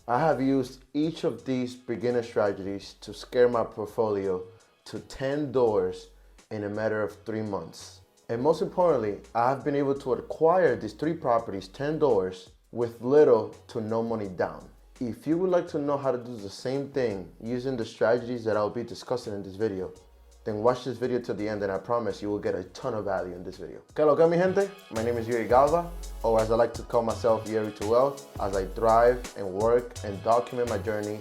I have used each of these beginner strategies to scale my portfolio to 10 doors in a matter of 3 months. And most importantly, I have been able to acquire these 3 properties, 10 doors, with little to no money down. If you would like to know how to do the same thing using the strategies that I'll be discussing in this video, then watch this video to the end and I promise you will get a ton of value in this video. ¿Qué lo que mi gente? My name is Yuri Galva, or as I like to call myself, Yuri to Wealth, as I thrive and work and document my journey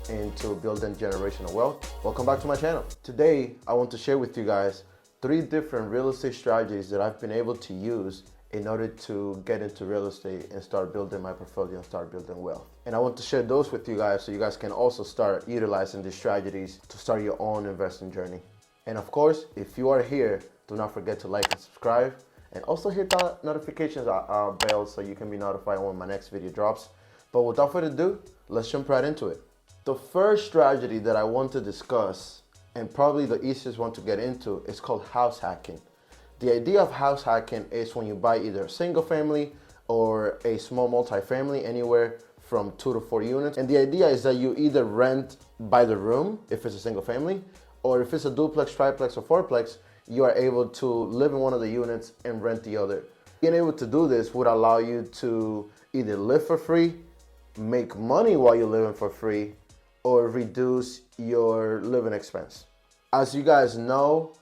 into building generational wealth. Welcome back to my channel. Today, I want to share with you guys 3 different real estate strategies that I've been able to use in order to get into real estate and start building my portfolio and start building wealth. And I want to share those with you guys so you guys can also start utilizing these strategies to start your own investing journey. And of course, if you are here, do not forget to like and subscribe, and also hit that notifications bell so you can be notified when my next video drops. But without further ado, let's jump right into it. The first strategy that I want to discuss, and probably the easiest one to get into, is called house hacking. The idea of house hacking is when you buy either a single family or a small multifamily, anywhere from 2 to 4 units. And the idea is that you either rent by the room if it's a single family, or if it's a duplex, triplex, or fourplex, you are able to live in one of the units and rent the other. Being able to do this would allow you to either live for free, make money while you're living for free, or reduce your living expense. As you guys know,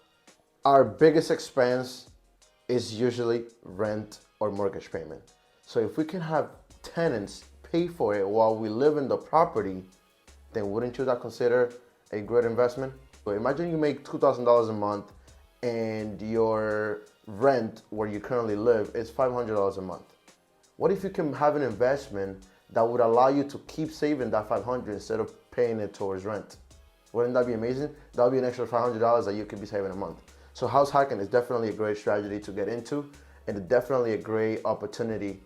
our biggest expense is usually rent or mortgage payment. So if we can have tenants pay for it while we live in the property, then wouldn't you not consider a great investment? So imagine you make $2,000 a month and your rent where you currently live is $500 a month. What if you can have an investment that would allow you to keep saving that $500 instead of paying it towards rent? Wouldn't that be amazing? That would be an extra $500 that you could be saving a month. So house hacking is definitely a great strategy to get into, and definitely a great opportunity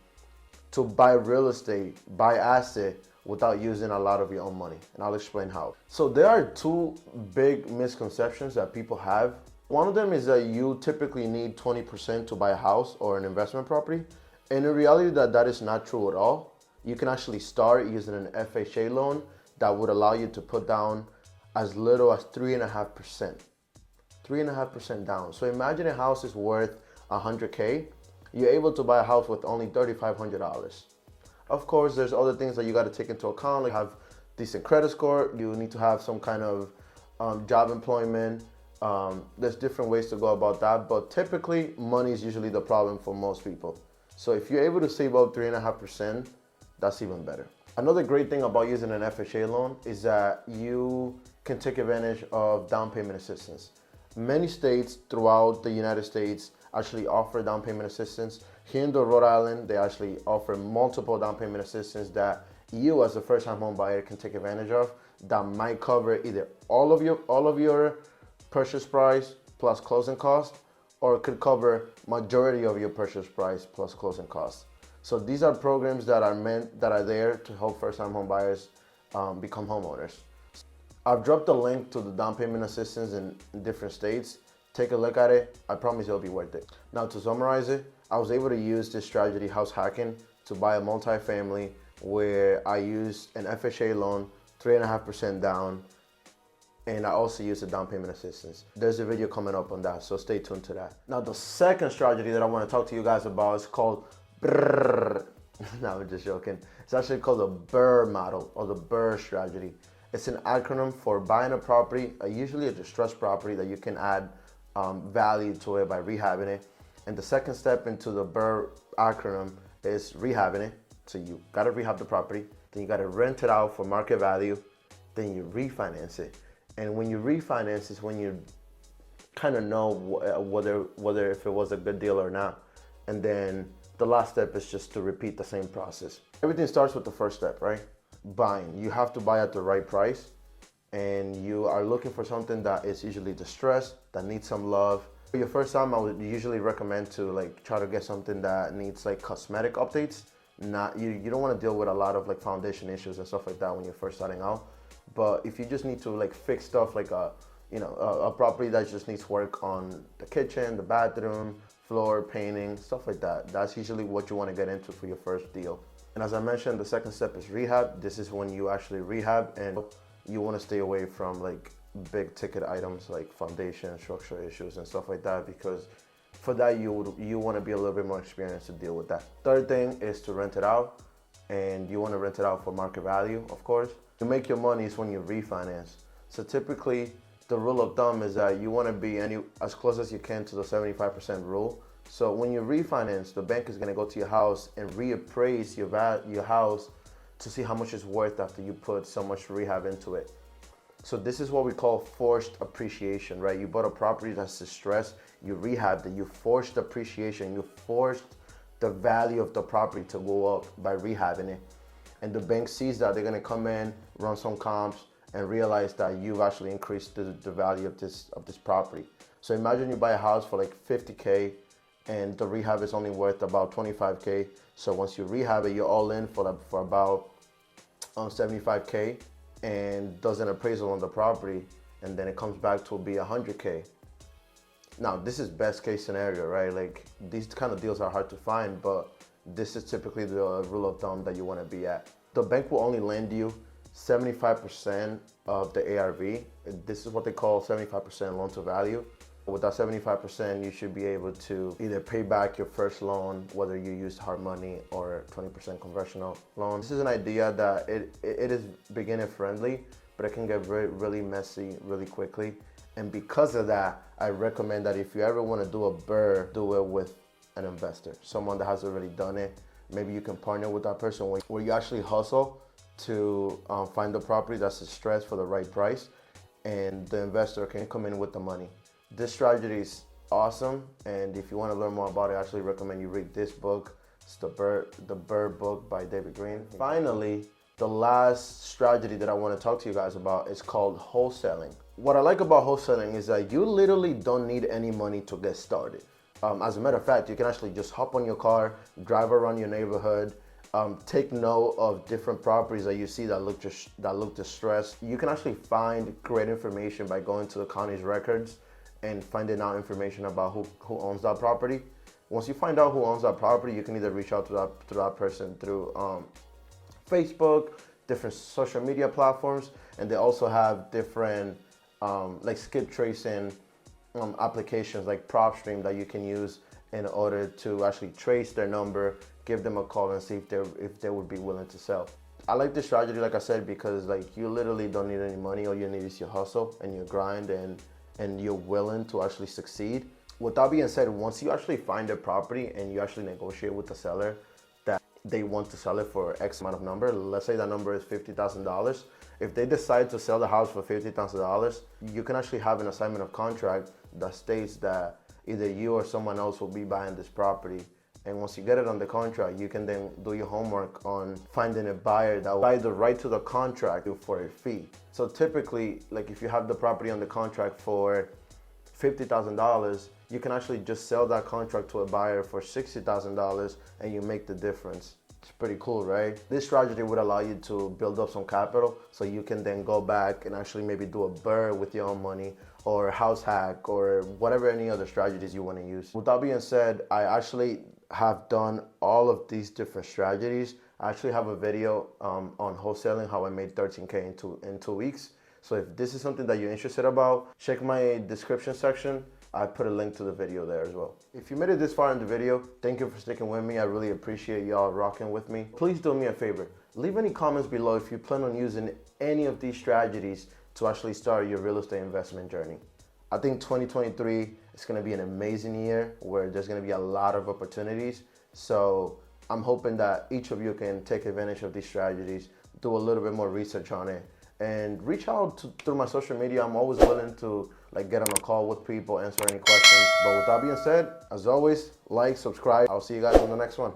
to buy real estate, buy asset without using a lot of your own money. And I'll explain how. So there are 2 big misconceptions that people have. One of them is that you typically need 20% to buy a house or an investment property. And in reality, that is not true at all. You can actually start using an FHA loan that would allow you to put down as little as 3.5%. 3.5% down. So imagine a house is worth $100K. You're able to buy a house with only $3,500. Of course, there's other things that you got to take into account, like have decent credit score. You need to have some kind of job employment. There's different ways to go about that, but typically money is usually the problem for most people. So if you're able to save up 3.5%, that's even better. Another great thing about using an FHA loan is that you can take advantage of down payment assistance. Many states throughout the United States actually offer down payment assistance. Here in Rhode Island, they actually offer multiple down payment assistance that you as a first-time home buyer can take advantage of, that might cover either all of your purchase price plus closing costs, or it could cover majority of your purchase price plus closing costs. So these are programs that are there to help first-time home buyers become homeowners. I've dropped a link to the down payment assistance in different states. Take a look at it. I promise it'll be worth it. Now to summarize it, I was able to use this strategy, house hacking, to buy a multifamily where I used an FHA loan, 3.5% down, and I also used a down payment assistance. There's a video coming up on that, so stay tuned to that. Now the second strategy that I want to talk to you guys about is called BRRRR. No, I'm just joking. It's actually called the Burr Model, or the BRRRR strategy. It's an acronym for buying a property, usually a distressed property that you can add value to it by rehabbing it. And the second step into the BRRRR acronym is rehabbing it. So you gotta rehab the property, then you gotta rent it out for market value, then you refinance it. And when you refinance is when you kind of know whether if it was a good deal or not. And then the last step is just to repeat the same process. Everything starts with the first step, right? Buying. You have to buy at the right price, and you are looking for something that is usually distressed, that needs some love. For your first time, I would usually recommend to try to get something that needs cosmetic updates. Not you don't want to deal with a lot of foundation issues and stuff like that when you're first starting out. But if you just need to fix stuff like a property that just needs work on the kitchen, the bathroom, floor, painting, stuff like that, that's usually what you want to get into for your first deal. And as I mentioned, the second step is rehab. This is when you actually rehab, and you want to stay away from like big ticket items like foundation, structural issues and stuff like that, because for that you want to be a little bit more experienced to deal with that. Third thing is to rent it out, and you want to rent it out for market value, of course. To make your money is when you refinance. So typically the rule of thumb is that you want to be as close as you can to the 75% rule. So when you refinance, the bank is going to go to your house and reappraise your house to see how much it's worth after you put so much rehab into it. So this is what we call forced appreciation, right? You bought a property that's distressed, you rehabbed it, you forced appreciation, you forced the value of the property to go up by rehabbing it. And the bank sees that, they're gonna come in, run some comps, and realize that you've actually increased the value of this property. So imagine you buy a house for like 50K and the rehab is only worth about 25K. So once you rehab it, you're all in for about 75K, and does an appraisal on the property, and then it comes back to be 100K. Now this is best case scenario, right? Like these kind of deals are hard to find, but this is typically the rule of thumb that you want to be at. The bank will only lend you 75% of the ARV. This is what they call 75% loan to value. With that 75%, you should be able to either pay back your first loan, whether you used hard money or 20% conventional loan. This is an idea that it is beginner friendly, but it can get really messy really quickly. And because of that, I recommend that if you ever want to do a BRRRR, do it with an investor, someone that has already done it. Maybe you can partner with that person where you actually hustle to find the property that's distressed for the right price, and the investor can come in with the money. This strategy is awesome, and if you want to learn more about it, I actually recommend you read this book. It's the BRRRR book by David Green. Finally, the last strategy that I want to talk to you guys about is called wholesaling. What I like about wholesaling is that you literally don't need any money to get started. As a matter of fact, you can actually just hop on your car, drive around your neighborhood, take note of different properties that you see that look distressed. You can actually find great information by going to the county's records and finding out information about who owns that property. Once you find out who owns that property, you can either reach out to that person through Facebook, different social media platforms, and they also have different like skip tracing applications like PropStream that you can use in order to actually trace their number, give them a call and see if they would be willing to sell. I like this strategy, like I said, because like you literally don't need any money. All you need is your hustle and your grind, and you're willing to actually succeed. With that being said, once you actually find a property and you actually negotiate with the seller that they want to sell it for X amount of number, let's say that number is $50,000. If they decide to sell the house for $50,000, you can actually have an assignment of contract that states that either you or someone else will be buying this property. And once you get it on the contract, you can then do your homework on finding a buyer that will buy the right to the contract for a fee. So typically, like if you have the property on the contract for $50,000, you can actually just sell that contract to a buyer for $60,000 and you make the difference. It's pretty cool, right? This strategy would allow you to build up some capital so you can then go back and actually maybe do a BRRRR with your own money, or a house hack, or whatever any other strategies you want to use. With that being said, I actually have done all of these different strategies. I actually have a video on wholesaling, how I made 13K in 2 weeks. So if this is something that you're interested about, check my description section. I put a link to the video there as well. If you made it this far in the video, thank you for sticking with me. I really appreciate y'all rocking with me. Please do me a favor. Leave any comments below if you plan on using any of these strategies to actually start your real estate investment journey. I think 2023 is going to be an amazing year where there's going to be a lot of opportunities. So I'm hoping that each of you can take advantage of these strategies, do a little bit more research on it, and reach out through my social media. I'm always willing to get on a call with people, answer any questions. But with that being said, as always, like, subscribe. I'll see you guys on the next one.